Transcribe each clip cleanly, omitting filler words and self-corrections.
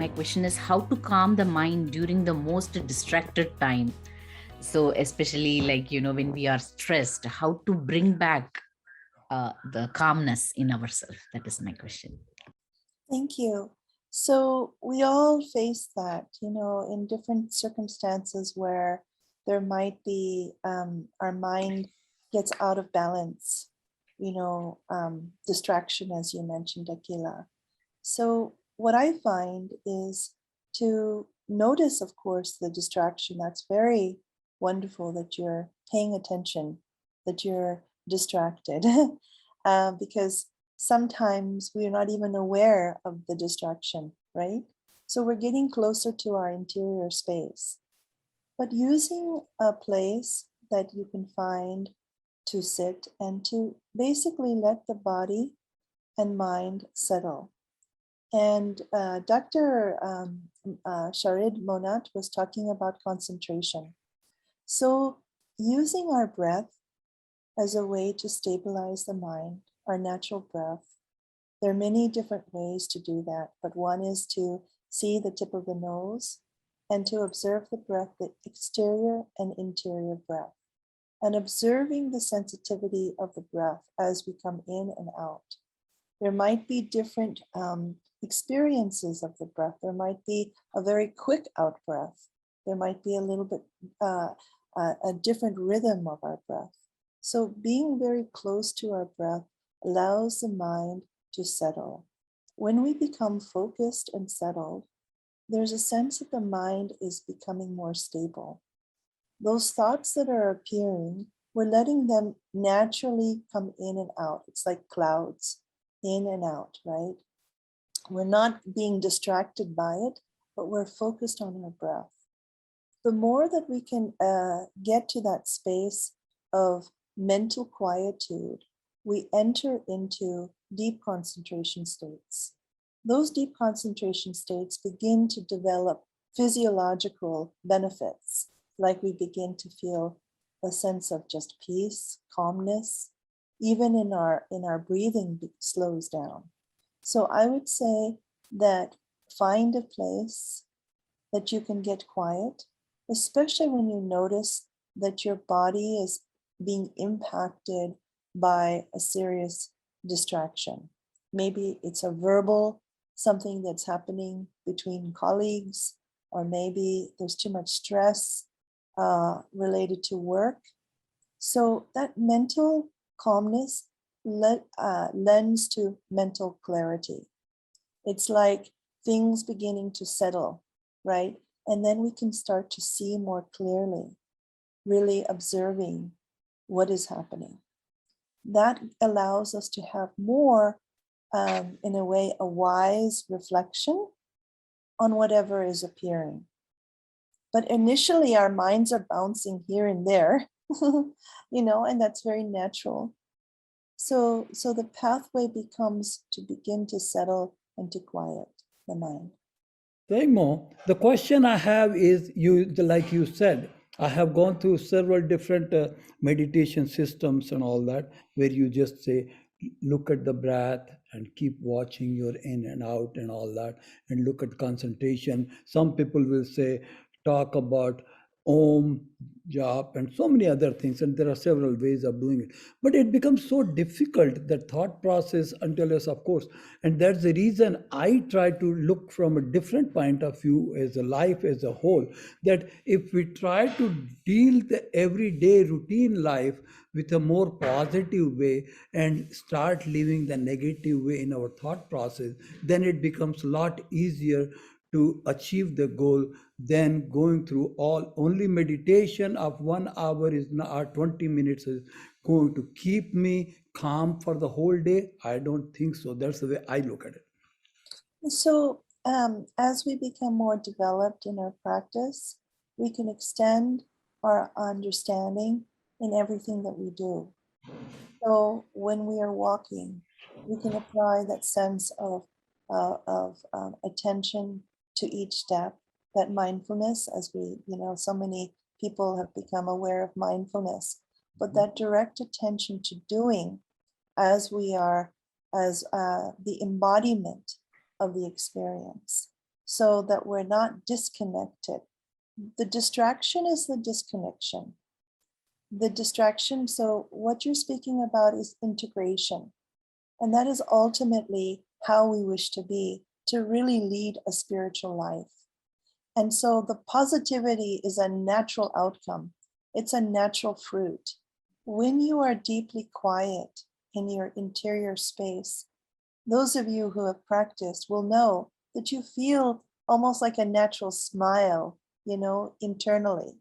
my question is how to calm the mind during the most distracted time. So especially like, when we are stressed, how to bring back the calmness in ourselves. That is my question. Thank you. So we all face that, in different circumstances where there might be our mind gets out of balance, distraction, as you mentioned, Akila. So what I find is to notice, of course, the distraction. That's very wonderful that you're paying attention, that you're distracted, because sometimes we're not even aware of the distraction, right? So we're getting closer to our interior space, but using a place that you can find to sit and to basically let the body and mind settle. And Dr. Sharid Monat was talking about concentration. So using our breath as a way to stabilize the mind, our natural breath. There are many different ways to do that, but one is to see the tip of the nose and to observe the breath, the exterior and interior breath, and observing the sensitivity of the breath as we come in and out. There might be different experiences of the breath. There might be a very quick out breath. There might be a little bit a different rhythm of our breath. So being very close to our breath allows the mind to settle. When we become focused and settled, there's a sense that the mind is becoming more stable. Those thoughts that are appearing, we're letting them naturally come in and out. It's like clouds, in and out, right? We're not being distracted by it, but we're focused on our breath. The more that we can get to that space of mental quietude, we enter into deep concentration states. Those deep concentration states begin to develop physiological benefits, like we begin to feel a sense of just peace, calmness, even in our breathing slows down. So I would say that find a place that you can get quiet, especially when you notice that your body is being impacted by a serious distraction. Maybe it's a verbal, something that's happening between colleagues, or maybe there's too much stress related to work. So that mental calmness lends to mental clarity. It's like things beginning to settle, right? And then we can start to see more clearly, really observing what is happening. That allows us to have more, in a way, a wise reflection on whatever is appearing. But initially, our minds are bouncing here and there, and that's very natural. So the pathway becomes to begin to settle and to quiet the mind. Saying more, the question I have is like you said, I have gone through several different meditation systems and all that, where you just say, look at the breath and keep watching your in and out and all that, and look at concentration. Some people will say, talk about Om, Jap, and so many other things, and there are several ways of doing it. But it becomes so difficult, the thought process, until us, of course. And that's the reason I try to look from a different point of view as a life as a whole. That if we try to deal the everyday routine life with a more positive way and start living the negative way in our thought process, then it becomes a lot easier to achieve the goal than going through all only meditation of 1 hour is not, or 20 minutes is going to keep me calm for the whole day. I don't think so. That's the way I look at it. So as we become more developed in our practice, we can extend our understanding in everything that we do. So when we are walking, we can apply that sense of attention to each step, that mindfulness, as we, so many people have become aware of mindfulness, but that direct attention to doing as we are, as the embodiment of the experience. so that we're not disconnected. The distraction is the disconnection. The distraction, so what you're speaking about is integration. And that is ultimately how we wish to be, to really lead a spiritual life. And so the positivity is a natural outcome. It's a natural fruit. When you are deeply quiet in your interior space, those of you who have practiced will know that you feel almost like a natural smile, internally.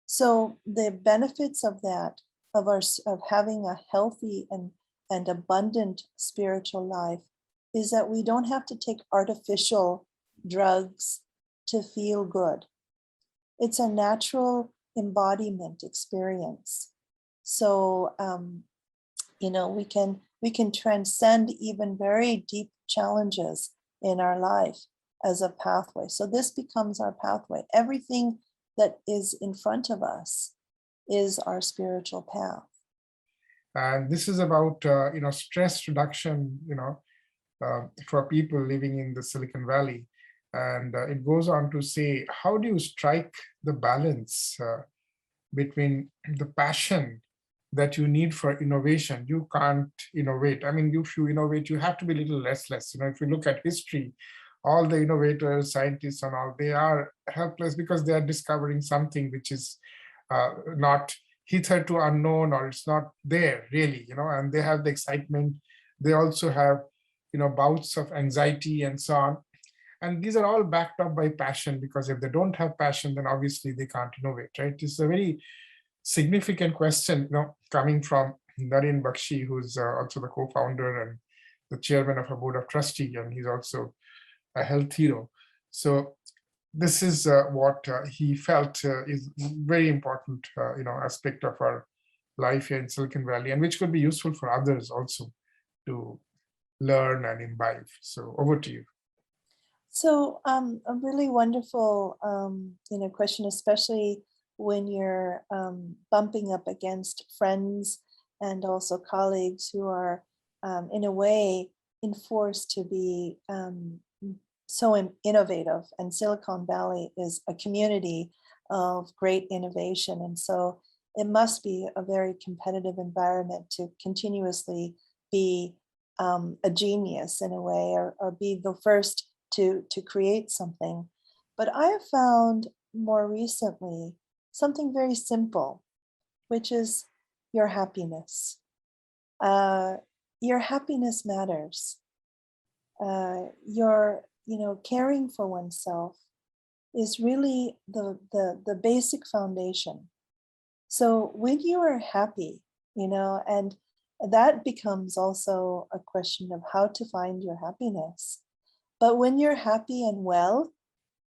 So the benefits of that, of having a healthy and abundant spiritual life, is that we don't have to take artificial drugs to feel good. It's a natural embodiment experience. So we can transcend even very deep challenges in our life as a pathway. So this becomes our pathway. Everything that is in front of us is our spiritual path. And this is about stress reduction, for people living in the Silicon Valley. And it goes on to say, how do you strike the balance between the passion that you need for innovation? You can't innovate. I mean, if you innovate, you have to be a little restless. If you look at history, all the innovators, scientists and all, they are helpless because they are discovering something which is not hitherto unknown, or it's not there really, and they have the excitement. They also have, bouts of anxiety and so on. And these are all backed up by passion, because if they don't have passion, then obviously they can't innovate, right? It's a very significant question, coming from Naren Bakshi, who's also the co-founder and the chairman of a board of trustee, and he's also a health hero. So this is what he felt is very important, aspect of our life here in Silicon Valley, and which could be useful for others also to learn and imbibe. So over to you. So a really wonderful, question, especially when you're bumping up against friends and also colleagues who are, in a way, enforced to be so innovative. And Silicon Valley is a community of great innovation. And so it must be a very competitive environment to continuously be a genius in a way, or be the first to create something. But I have found more recently something very simple, which is your happiness. Your happiness matters. Your caring for oneself is really the basic foundation. So when you are happy, and that becomes also a question of how to find your happiness. But when you're happy and well,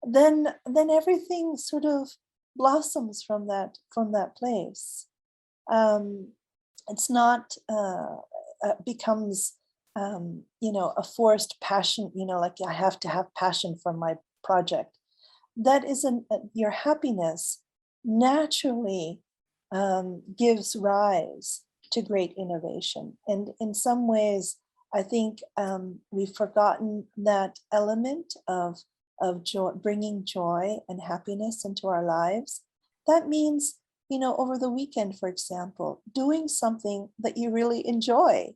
then everything sort of blossoms from that place. It's not becomes a forced passion, like I have to have passion for my project. That isn't your happiness naturally gives rise to great innovation. And in some ways, I think we've forgotten that element of joy, bringing joy and happiness into our lives. That means, over the weekend, for example, doing something that you really enjoy,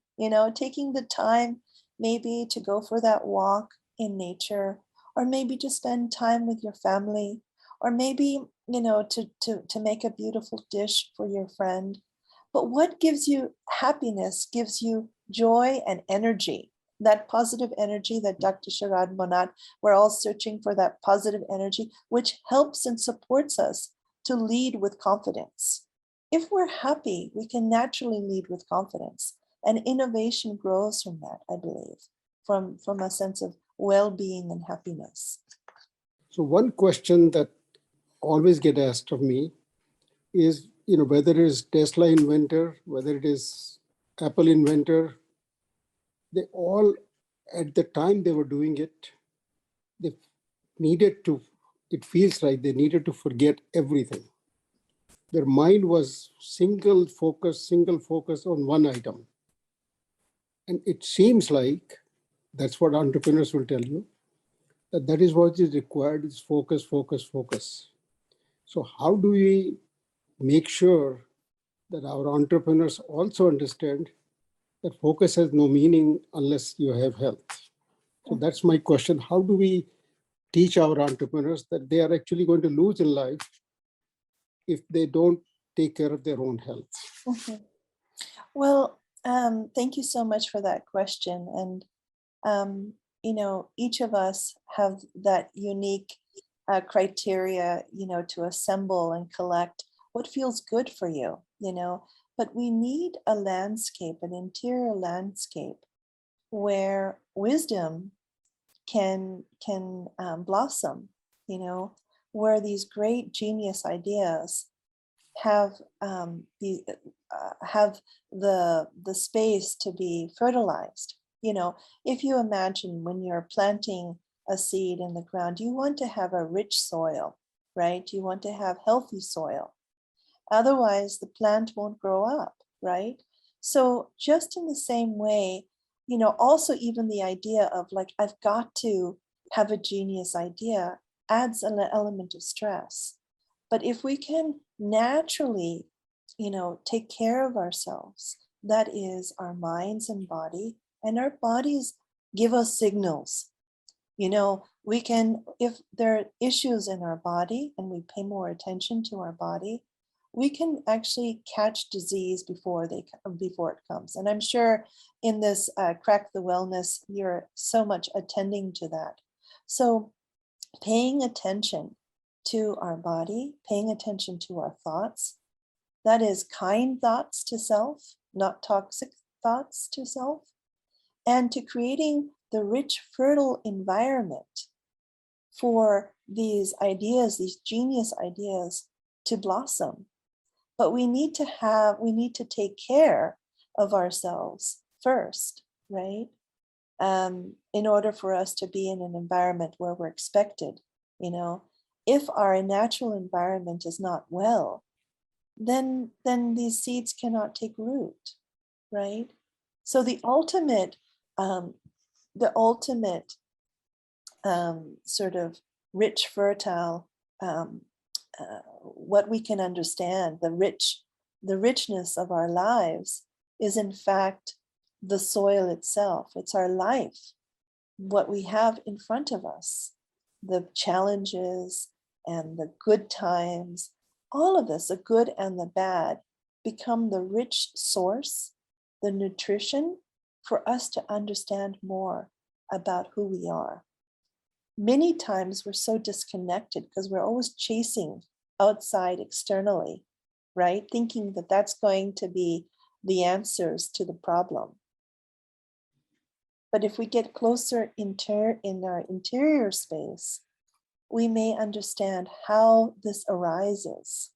taking the time maybe to go for that walk in nature, or maybe to spend time with your family, or maybe, to make a beautiful dish for your friend. But what gives you happiness gives you joy and energy, that positive energy that Dr. Sharad Monat, we're all searching for that positive energy, which helps and supports us to lead with confidence. If we're happy, we can naturally lead with confidence, and innovation grows from that, I believe, from a sense of well-being and happiness. So one question that always get asked of me is, whether it is Tesla inventor, whether it is Apple inventor, they all, at the time they were doing it, they needed to, it feels like they needed to forget everything. Their mind was single focus on one item. And it seems like, that's what entrepreneurs will tell you, that is what is required, is focus, focus, focus. So how do we make sure that our entrepreneurs also understand that focus has no meaning unless you have health? So that's my question. How do we teach our entrepreneurs that they are actually going to lose in life if they don't take care of their own health? Mhm. Well, thank you so much for that question. And, each of us have that unique criteria, to assemble and collect what feels good for you. But we need a landscape, an interior landscape where wisdom can blossom, where these great genius ideas have have the space to be fertilized. If you imagine when you're planting a seed in the ground, you want to have a rich soil, right? You want to have healthy soil. Otherwise, the plant won't grow up, right? So just in the same way, also even the idea of like, I've got to have a genius idea adds an element of stress. But if we can naturally, take care of ourselves, that is our minds and body, and our bodies give us signals. We can, if there are issues in our body and we pay more attention to our body, we can actually catch disease before it comes. And I'm sure in this Crack the Wellness, you're so much attending to that. So paying attention to our body, paying attention to our thoughts, that is kind thoughts to self, not toxic thoughts to self, and to creating the rich, fertile environment for these ideas, these genius ideas to blossom. But we need to take care of ourselves first, right? In order for us to be in an environment where we're expected. If our natural environment is not well, then these seeds cannot take root, right? So the ultimate sort of rich, fertile, what we can understand, the richness of our lives is in fact the soil itself. It's our life, what we have in front of us, the challenges and the good times, all of this, the good and the bad, become the rich source, the nutrition for us to understand more about who we are. Many times we're so disconnected because we're always chasing outside externally, right? Thinking that that's going to be the answers to the problem. But if we get closer in our interior space, we may understand how this arises,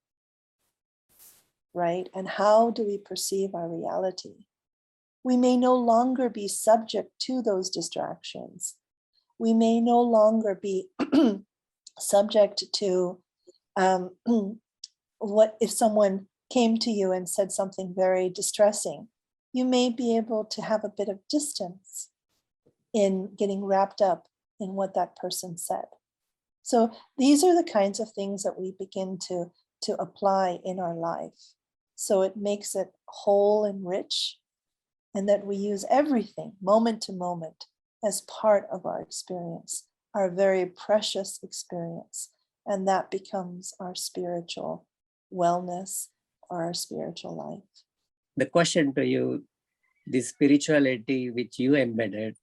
right? And how do we perceive our reality? We may no longer be subject to those distractions. We may no longer be subject to what if someone came to you and said something very distressing. You may be able to have a bit of distance in getting wrapped up in what that person said. So these are the kinds of things that we begin to apply in our life. So it makes it whole and rich, and that we use everything moment to moment as part of our experience, our very precious experience. And that becomes our spiritual wellness or our spiritual life. The question to you, the spirituality which you embedded,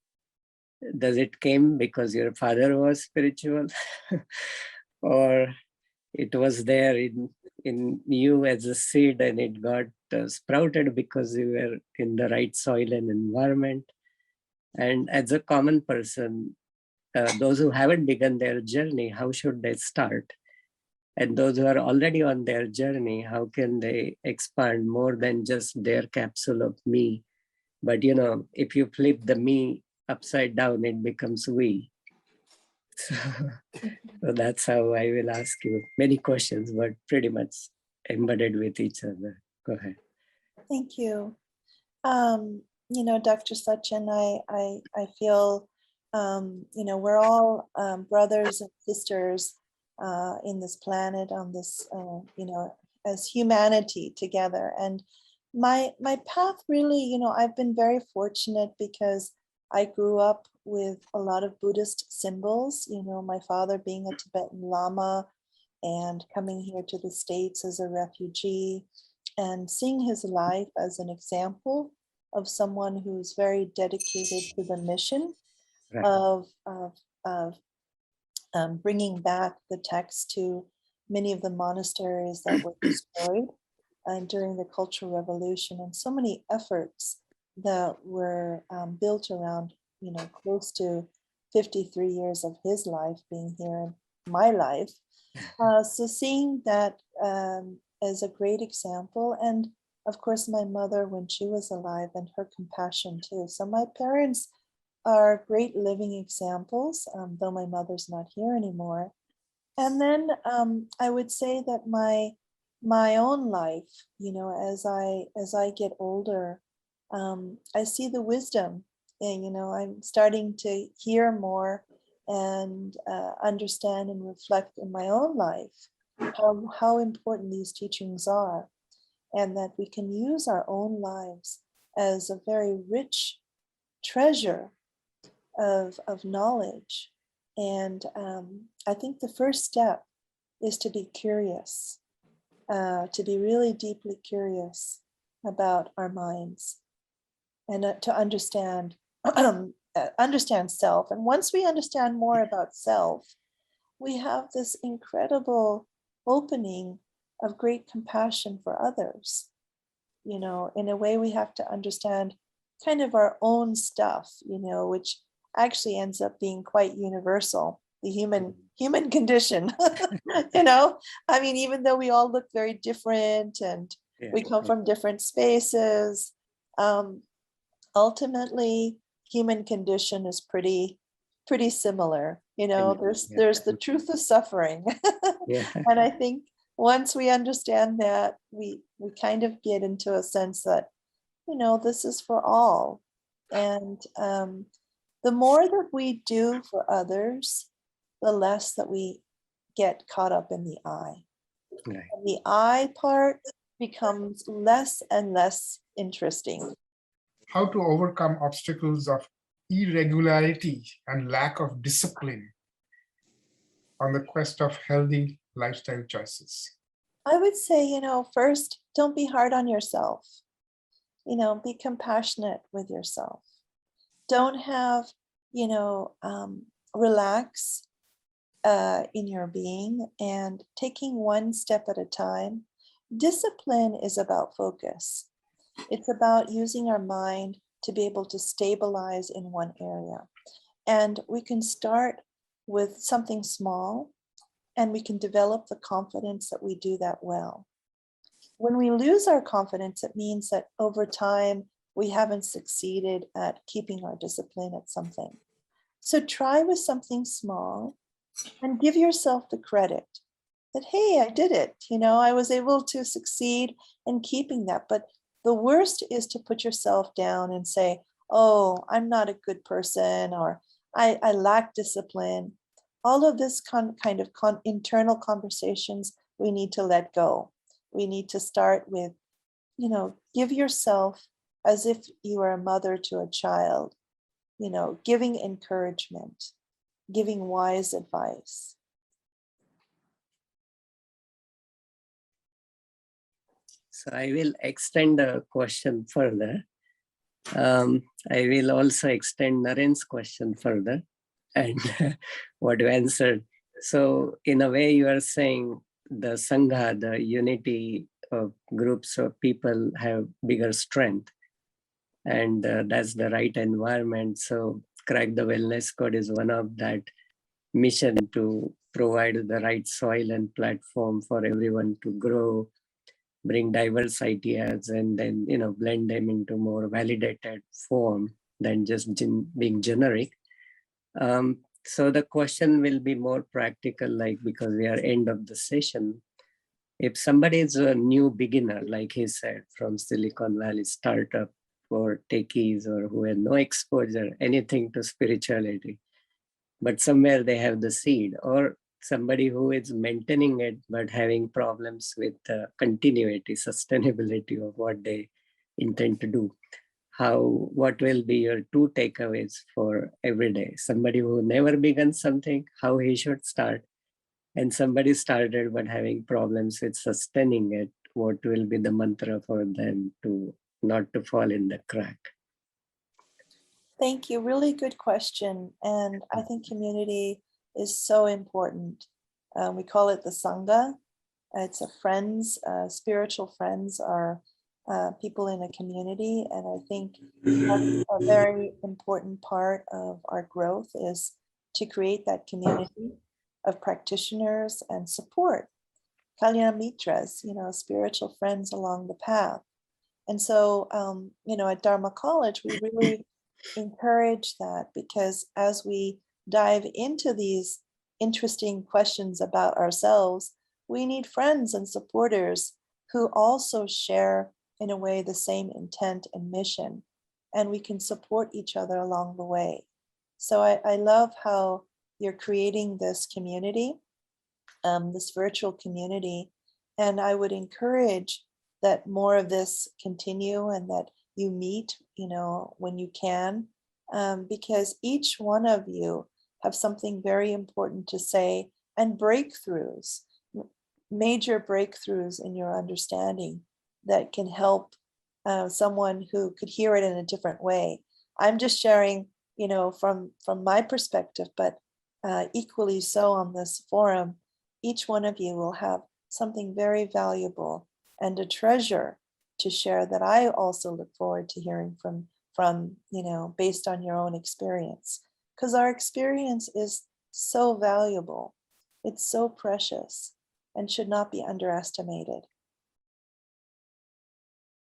does it came because your father was spiritual or it was there in you as a seed and it got sprouted because you were in the right soil and environment? And as a common person, those who haven't begun their journey, how should they start? And those who are already on their journey, how can they expand more than just their capsule of me? But if you flip the me upside down, it becomes we. So that's how I will ask you many questions, but pretty much embedded with each other. Go ahead. Thank you. Dr. Sachin, I feel we're all brothers and sisters in this planet, on this, as humanity together. And my path really, I've been very fortunate because I grew up with a lot of Buddhist symbols, my father being a Tibetan Lama and coming here to the States as a refugee and seeing his life as an example of someone who's very dedicated to the mission Right. of bringing back the text to many of the monasteries that were destroyed during the Cultural Revolution, and so many efforts that were built around, close to 53 years of his life being here in my life. So seeing that as a great example, and of course my mother when she was alive and her compassion too. So my parents are great living examples, though my mother's not here anymore. And then I would say that my own life, as I get older, I see the wisdom, and I'm starting to hear more and understand and reflect in my own life how important these teachings are, and that we can use our own lives as a very rich treasure of knowledge. And I think the first step is to be curious, to be really deeply curious about our minds, and to understand understand self. And once we understand more about self, we have this incredible opening of great compassion for others. In a way, we have to understand kind of our own stuff, which actually ends up being quite universal, the human condition. I mean, even though we all look very different and we come from different spaces, ultimately human condition is pretty similar. There's the truth of suffering. Yeah. And I think once we understand that, we kind of get into a sense that this is for all. And the more that we do for others, the less that we get caught up in the I. Right. And the I part becomes less and less interesting. How to overcome obstacles of irregularity and lack of discipline on the quest of healthy lifestyle choices? I would say, first, don't be hard on yourself. Be compassionate with yourself. Don't have, relax in your being and taking one step at a time. Discipline is about focus. It's about using our mind to be able to stabilize in one area. And we can start with something small, and we can develop the confidence that we do that well. When we lose our confidence, it means that over time, we haven't succeeded at keeping our discipline at something. So try with something small and give yourself the credit that, hey, I did it. I was able to succeed in keeping that. But the worst is to put yourself down and say, oh, I'm not a good person, or I lack discipline. All of this kind of internal conversations we need to let go. We need to start with, give yourself as if you are a mother to a child, giving encouragement, giving wise advice. So I will extend the question further. I will also extend Naren's question further and what you answered. So in a way you are saying the Sangha, the unity of groups of people have bigger strength, and that's the right environment. So Crack the Wellness Code is one of that mission to provide the right soil and platform for everyone to grow, bring diverse ideas, and then blend them into more validated form than just being generic. So the question will be more practical, like, because we are end of the session. If somebody is a new beginner, like he said, from Silicon Valley startup, for techies or who have no exposure, anything to spirituality, but somewhere they have the seed, or somebody who is maintaining it but having problems with continuity, sustainability of what they intend to do. What will be your two takeaways for every day? Somebody who never begun something, how he should start, and somebody started but having problems with sustaining it, what will be the mantra for them to not to fall in the crack? Thank you. Really good question. And I think community is so important. We call it the Sangha. It's a friends, spiritual friends are people in a community. And I think that's a very important part of our growth is to create that community of practitioners and support. Kalyana Mitras, spiritual friends along the path. And so, at Dharma College, we really encourage that, because as we dive into these interesting questions about ourselves, we need friends and supporters who also share in a way the same intent and mission, and we can support each other along the way. So I love how you're creating this community, this virtual community, and I would encourage that more of this continue and that you meet, when you can, because each one of you have something very important to say, and breakthroughs, major breakthroughs in your understanding that can help someone who could hear it in a different way. I'm just sharing, from my perspective, but equally so on this forum, each one of you will have something very valuable and a treasure to share that I also look forward to hearing from based on your own experience, because our experience is so valuable. It's so precious and should not be underestimated.